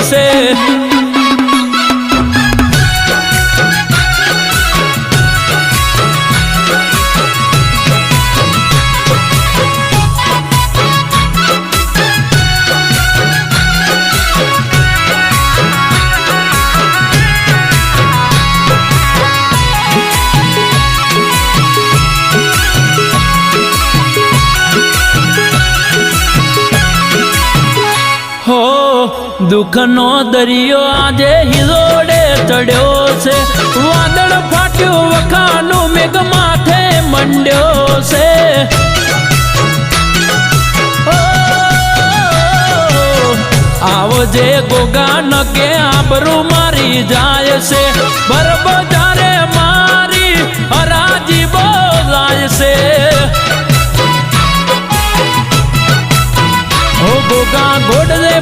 છે દુઃખનો દરિયો આજે હિલોડે ચડ્યો છે વાદળ ફાટ્યું વખાનું મેઘ માથે મંડ્યો છે આવજે ગોગા નકે આબરૂ મારી જાય છે બરબજારે મારી હરાજી બોલાય છે ઓ ગોગા ગોડલે